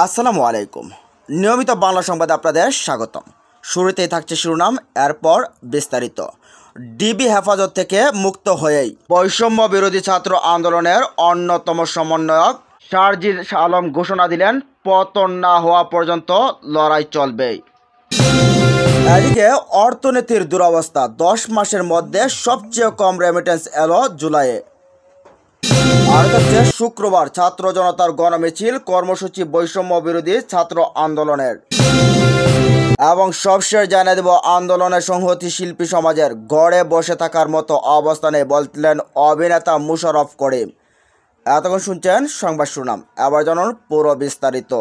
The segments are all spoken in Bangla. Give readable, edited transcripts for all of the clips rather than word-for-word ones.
আসসালামু আলাইকুম। নিয়মিত বাংলা সংবাদে আপনাদের স্বাগতম। শুরুতেই থাকছে শিরোনাম, এরপর বিস্তারিত। ডিবি হেফাজত থেকে মুক্ত হয়েই বৈষম্য বিরোধী ছাত্র আন্দোলনের অন্যতম সমন্বয়ক সারজিস আলম ঘোষণা দিলেন, পতন না হওয়া পর্যন্ত লড়াই চলবেই। এদিকে অর্থনীতির দুরবস্থা, 10 মাসের মধ্যে সবচেয়ে কম রেমিটেন্স এলো জুলাইয়ে। আর হচ্ছে শুক্রবার ছাত্র জনতার গণমিছিল, কর্মসূচি বৈষম্য বিরোধী ছাত্র আন্দোলনের। এবং সবশেষ জানিয়ে দেব, আন্দোলনের সংহতি শিল্পী সমাজের গড়ে বসে থাকার মতো অবস্থানে বললেন অভিনেতা মুশাররফ করিম। এতক্ষণ শুনছেন সংবাদ শিরোনাম, এবার জানুন পুরো বিস্তারিত।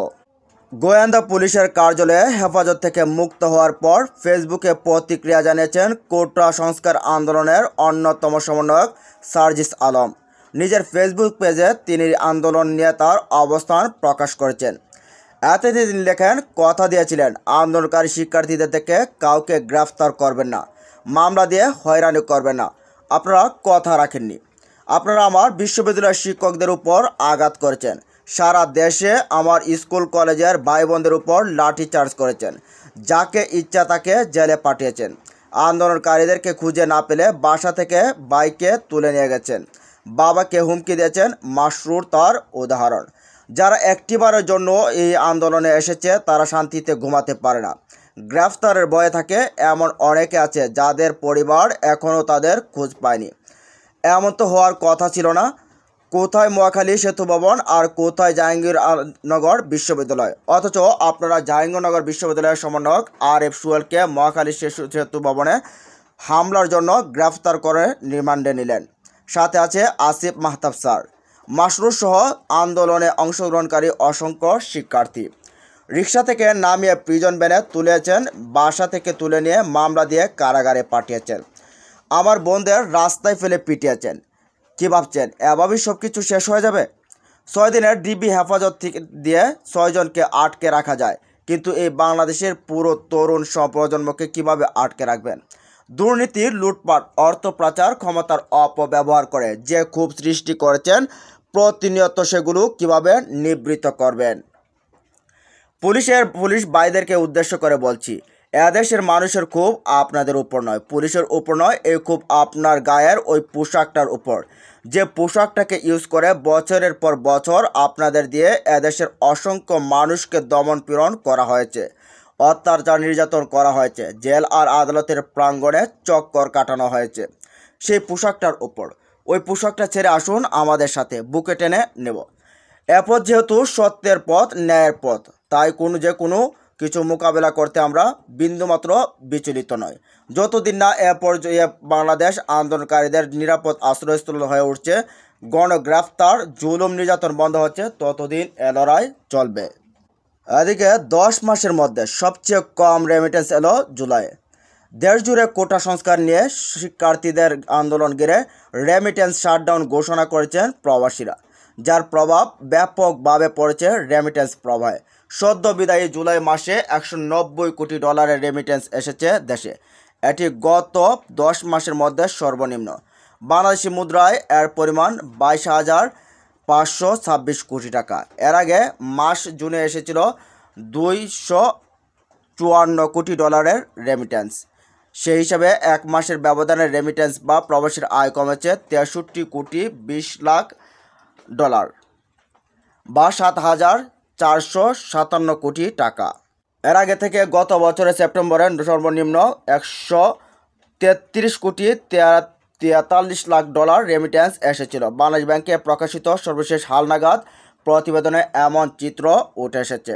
গোয়েন্দা পুলিশের কার্যালয়ে হেফাজত থেকে মুক্ত হওয়ার পর ফেসবুকে প্রতিক্রিয়া জানিয়েছেন কোটা সংস্কার আন্দোলনের অন্যতম সমন্বয়ক সারজিস আলম। নিজের ফেসবুক পেজে তিনি আন্দোলন নিয়ে তার অবস্থান প্রকাশ করেছেন। এতে তিনি লেখেন, কথা দিয়েছিলেন আন্দোলনকারী শিক্ষার্থীদের থেকে কাউকে গ্রেফতার করবেন না, মামলা দিয়ে হয়রানি করবেন না। আপনারা কথা রাখেননি। আপনারা আমার বিশ্ববিদ্যালয়ের শিক্ষকদের উপর আঘাত করেছেন। সারা দেশে আমার স্কুল কলেজের ভাই বোনদের উপর লাঠিচার্জ করেছেন। যাকে ইচ্ছা তাকে জেলে পাঠিয়েছেন। আন্দোলনকারীদেরকে খুঁজে না পেলে বাসা থেকে বাইকে তুলে নিয়ে গেছেন। বাবাকে হুমকি দিয়েছেন। মাসরুর তার উদাহরণ। যারা একটিবারের জন্য এই আন্দোলনে এসেছে তারা শান্তিতে ঘুমাতে পারে না। গ্রেফতারের ভয়ে থাকে এমন অনেকে আছে যাদের পরিবার এখনও তাদের খোঁজ পায়নি। এমন তো হওয়ার কথা ছিল না। কোথায় মহাখালী সেতু ভবন আর কোথায় জাহাঙ্গীরনগর বিশ্ববিদ্যালয়? অথচ আপনারা জাহাঙ্গীরনগর বিশ্ববিদ্যালয়ের সমন্বয়ক RF সোহেলকে মহাখালী সেতু ভবনে হামলার জন্য গ্রেফতার করে রিমান্ডে নিলেন। সাথে আছে আসিফ মাহতাব স্যার, মাসরুর সহ আন্দোলনে অংশগ্রহণকারী অসংখ্য শিক্ষার্থী। রিক্সা থেকে নামিয়ে প্রিজন ভ্যানে তুলেছেন, বাসা থেকে তুলে নিয়ে মামলা দিয়ে কারাগারে পাঠিয়েছেন। আমার বোনদের রাস্তায় ফেলে পিটিয়েছেন। কী ভাবছেন এভাবেই সব কিছু শেষ হয়ে যাবে? 6 দিনের ডিবি হেফাজত দিয়ে 6 জনকে আটকে রাখা যায়, কিন্তু এই বাংলাদেশের পুরো তরুণ প্রজন্মকে কিভাবে আটকে রাখবেন? দুর্নীতির, লুটপাট, অর্থ পাচার, ক্ষমতার অপব্যবহার করে যে ক্ষোভ সৃষ্টি করেছেন, প্রতিনিয়ত সেগুলো কিভাবে নিবৃত্ত করবেন? পুলিশ ভাইদেরকে উদ্দেশ্য করে বলছি, এদেশের মানুষের ক্ষোভ আপনাদের উপর নয়, পুলিশের উপর নয়, এই ক্ষোভ আপনার গায়ের ওই পোশাকটার উপর। যে পোশাকটাকে ইউজ করে বছরের পর বছর আপনাদের দিয়ে এদেশের অসংখ্য মানুষকে দমন পীড়ন করা হয়েছে, অত্যাচার নির্যাতন করা হয়েছে, জেল আর আদালতের প্রাঙ্গণে চক্কর কাটানো হয়েছে, সেই পোশাকটার উপর। ওই পোশাকটা ছেড়ে আসুন আমাদের সাথে, বুকে টেনে নেব। এ পথ যেহেতু সত্যের পথ, ন্যায়ের পথ, তাই যে কোনো কিছু মোকাবেলা করতে আমরা বিন্দুমাত্র বিচলিত নয়। যতদিন না এ পর্যায়ে বাংলাদেশ আন্দোলনকারীদের নিরাপদ আশ্রয়স্থল হয়ে উঠছে, গণগ্রেফতার, জুলুম নির্যাতন বন্ধ হচ্ছে, ততদিন এ লড়াই চলবে। এদিকে 10 মাসের মধ্যে সবচেয়ে কম রেমিটেন্স এলো জুলাইয়ে। দেশ জুড়ে কোটা সংস্কার নিয়ে শিক্ষার্থীদের আন্দোলন ঘিরে রেমিটেন্স শাটডাউন ঘোষণা করেছেন প্রবাসীরা, যার প্রভাব ব্যাপকভাবে পড়েছে রেমিটেন্স প্রবাহে। সদ্য বিদায়ী জুলাই মাসে $190 কোটি রেমিটেন্স এসেছে দেশে। এটি গত 10 মাসের মধ্যে সর্বনিম্ন। বাংলাদেশি মুদ্রায় এর পরিমাণ 22,526 কোটি টাকা। এর আগে মাস জুনে এসেছিল $254 কোটি রেমিটেন্স। সেই হিসাবে এক মাসের ব্যবধানে রেমিটেন্স বা প্রবাসীর আয় কমেছে $63 কোটি 20 লাখ বা 7,457 কোটি টাকা। এর আগে থেকে গত বছরের সেপ্টেম্বরে সর্বনিম্ন $133 কোটি 43 লাখ রেমিটেন্স এসেছিল। বাংলাদেশ ব্যাংকে প্রকাশিত সর্বশেষ হালনাগাদ প্রতিবেদনে এমন চিত্র উঠে এসেছে।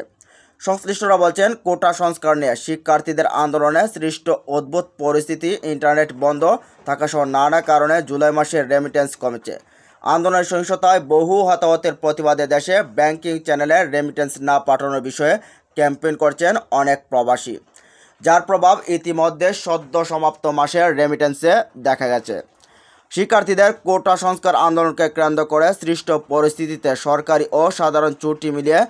সংশ্লিষ্টরা বলছেন, কোটা সংস্কার নিয়ে শিক্ষার্থীদের আন্দোলনে সৃষ্ট অদ্ভুত পরিস্থিতি, ইন্টারনেট বন্ধ থাকাসহ নানা কারণে জুলাই মাসে রেমিটেন্স কমেছে। আন্দোলনের সহিংসতায় বহু হতাহতের প্রতিবাদে দেশে ব্যাংকিং চ্যানেলে রেমিটেন্স না পাঠানোর বিষয়ে ক্যাম্পেইন করছেন অনেক প্রবাসী, যার প্রভাব ইতিমধ্যে সদ্য সমাপ্ত মাসের রেমিটেন্সে দেখা গেছে। শিক্ষার্থীদের কোটা সংস্কার আন্দোলনকে কেন্দ্র করে সৃষ্ট পরিস্থিতিতে সরকারি ও সাধারণ ছুটি মিলিয়ে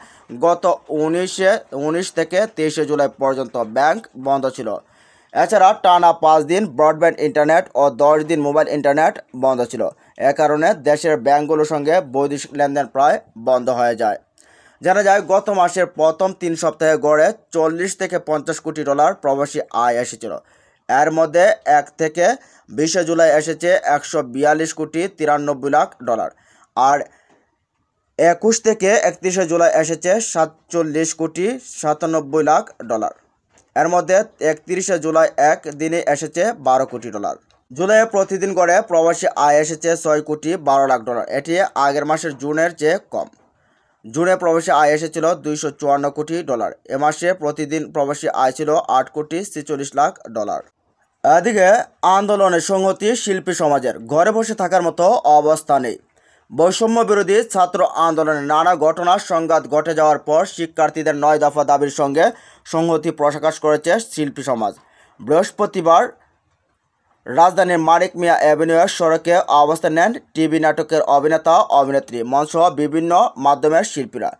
গত 19 থেকে 23 জুলাই পর্যন্ত ব্যাংক বন্ধ ছিল। এছাড়া টানা 5 দিন ব্রডব্যান্ড ইন্টারনেট ও 10 দিন মোবাইল ইন্টারনেট বন্ধ ছিল। এ কারণে দেশের ব্যাংকগুলোর সঙ্গে বৈদেশিক লেনদেন প্রায় বন্ধ হয়ে যায়। জানা যায় গত মাসের প্রথম 3 সপ্তাহে গড়ে 40 থেকে 50 কোটি ডলার প্রবাসী আয় এসেছিল। এর মধ্যে 1 থেকে 20 জুলাই এসেছে 142 কোটি 93 লাখ ডলার, আর 21 থেকে 31 জুলাই এসেছে 47 কোটি 97 লাখ ডলার। এর মধ্যে 31 জুলাই এক দিনে এসেছে 12 কোটি ডলার। জুলাইয়ে প্রতিদিন গড়ে প্রবাসী আয় এসেছে 6 কোটি 12 লাখ ডলার। এটি আগের মাসের জুনের চেয়ে কম। জুনে প্রবাসী আয় এসেছিল 254 কোটি ডলার। এ মাসে প্রতিদিন প্রবাসী আয় ছিল 8 কোটি 46 লাখ ডলার। এদিকে আন্দোলনের সংহতি শিল্পী সমাজের, ঘরে বসে থাকার মতো অবস্থা নেই। বৈষম্য বিরোধী ছাত্র আন্দোলনে নানা ঘটনা সংঘাত ঘটে যাওয়ার পর শিক্ষার্থীদের 9 দফা দাবির সঙ্গে সংহতি প্রকাশ করেছে শিল্পী সমাজ। বৃহস্পতিবার রাজধানীর মানিক মিয়া অ্যাভিনিউয়ের সড়কে অবস্থান নেন টিভি নাটকের অভিনেতা, অভিনেত্রী, মঞ্চসহ বিভিন্ন মাধ্যমের শিল্পীরা।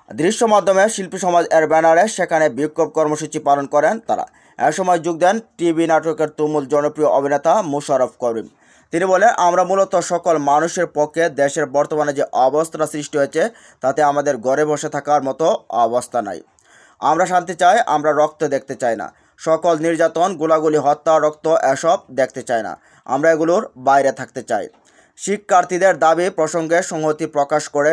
দৃশ্য মাধ্যমে শিল্পী সমাজ এর ব্যানারে সেখানে বিক্ষোভ কর্মসূচি পালন করেন তারা। এ সময় যোগ দেন টিভি নাটকের তুমুল জনপ্রিয় অভিনেতা মোশাররফ করিম। তিনি বলেন, আমরা মূলত সকল মানুষের পক্ষে দেশের বর্তমানে যে অবস্থা সৃষ্টি হয়েছে তাতে আমাদের ঘরে বসে থাকার মতো অবস্থা নাই। আমরা শান্তি চাই, আমরা রক্ত দেখতে চাই না। সকল নির্যাতন, গোলাগুলি, হত্যা, রক্ত এসব দেখতে চাই না। আমরা এগুলোর বাইরে থাকতে চাই। শিক্ষার্থীদের দাবি প্রসঙ্গে সংহতি প্রকাশ করে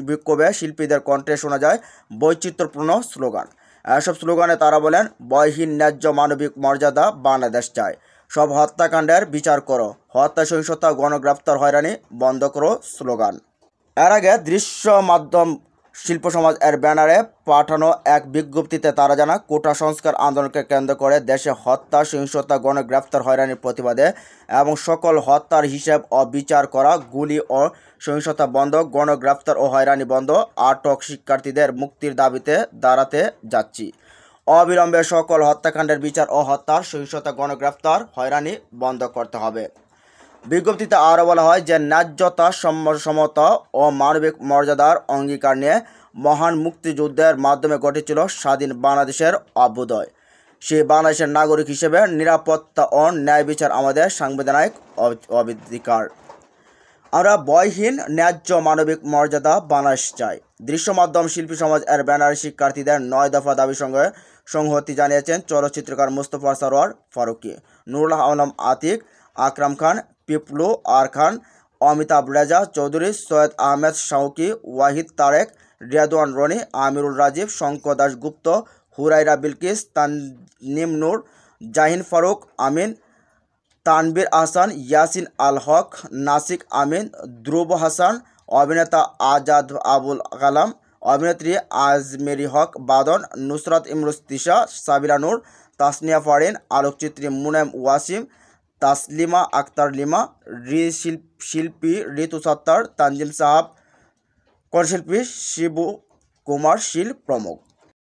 বিক্ষোভে শিল্পীদের কণ্ঠে শোনা যায় বৈচিত্র্যপূর্ণ স্লোগান। এসব স্লোগানে তারা বলেন, বয়হীন ন্যায্য মানবিক মর্যাদা বাংলাদেশ চায়, সব হত্যাকাণ্ডের বিচার করো, হত্যা, সহিংসতা, গণগ্রেফতার, হয়রানি বন্ধ করো স্লোগান। এর আগে দৃশ্য মাধ্যম শিল্প সমাজ এর ব্যানারে পাঠানো এক বিজ্ঞপ্তিতে তারা জানা, কোটা সংস্কার আন্দোলনকে কেন্দ্র করে দেশে হত্যা, সহিংসতা, গণগ্রেফতার, হয়রানির প্রতিবাদে এবং সকল হত্যার হিসেব ও বিচার করা, গুলি ও সহিংসতা বন্ধ, গণগ্রেফতার ও হয়রানি বন্ধ, আটক শিক্ষার্থীদের মুক্তির দাবিতে দাঁড়াতে যাচ্ছি। অবিলম্বে সকল হত্যাকাণ্ডের বিচার ও হত্যার, সহিংসতা, গণগ্রেফতার, হয়রানি বন্ধ করতে হবে। বিজ্ঞপ্তিতে আরও বলা হয় যে ন্যায্যতা, সমতা ও মানবিক মর্যাদার অঙ্গীকার নিয়ে মহান মুক্তিযুদ্ধের মাধ্যমে ঘটেছিল স্বাধীন বাংলাদেশের অভ্যুদয়। সেই বাংলাদেশের নাগরিক হিসেবে নিরাপত্তা ও ন্যায় বিচার আমাদের সাংবিধানিক অধিকার। আমরা বয়হীন ন্যায্য মানবিক মর্যাদা বাংলাদেশ চাই। দৃশ্য মাধ্যম শিল্পী সমাজ এর ব্যানারে শিক্ষার্থীদের 9 দফা দাবির সঙ্গে সংহতি জানিয়েছেন চলচ্চিত্রকার মুস্তফা সরোয়ার ফারুকী, নুরুল আলম আতিক, আকরাম খান, পিপলু আর খান, অমিতাভ রেজা চৌধুরী, সৈয়দ আহমেদ শাউকি, ওয়াহিদ তারেক, রিয়াদওয়ান রনি, আমিরুল রাজীব, শঙ্কর দাশগুপ্ত, হুরাইরা বিলকিস, তাননিম নূর, জাহিন ফারুক আমিন, তানবীর আহসান, ইয়াসিন আল হক, নাসিক আমিন, ধ্রুব হাসান, অভিনেতা আজাদ আবুল কালাম, অভিনেত্রী আজমেরি হক বাদন, নুসরাত ইমরোজ তিশা, সাবিরা নূর, তাসনিয়া ফারিন, আলোকচিত্রী মুনেম ওয়াসিম, তাসলিমা আক্তার লিমা, শিল্পী ঋতু সত্তার, তানজিম সাহাব, কণ্ঠশিল্পী শিবু কুমার শীল প্রমুখ।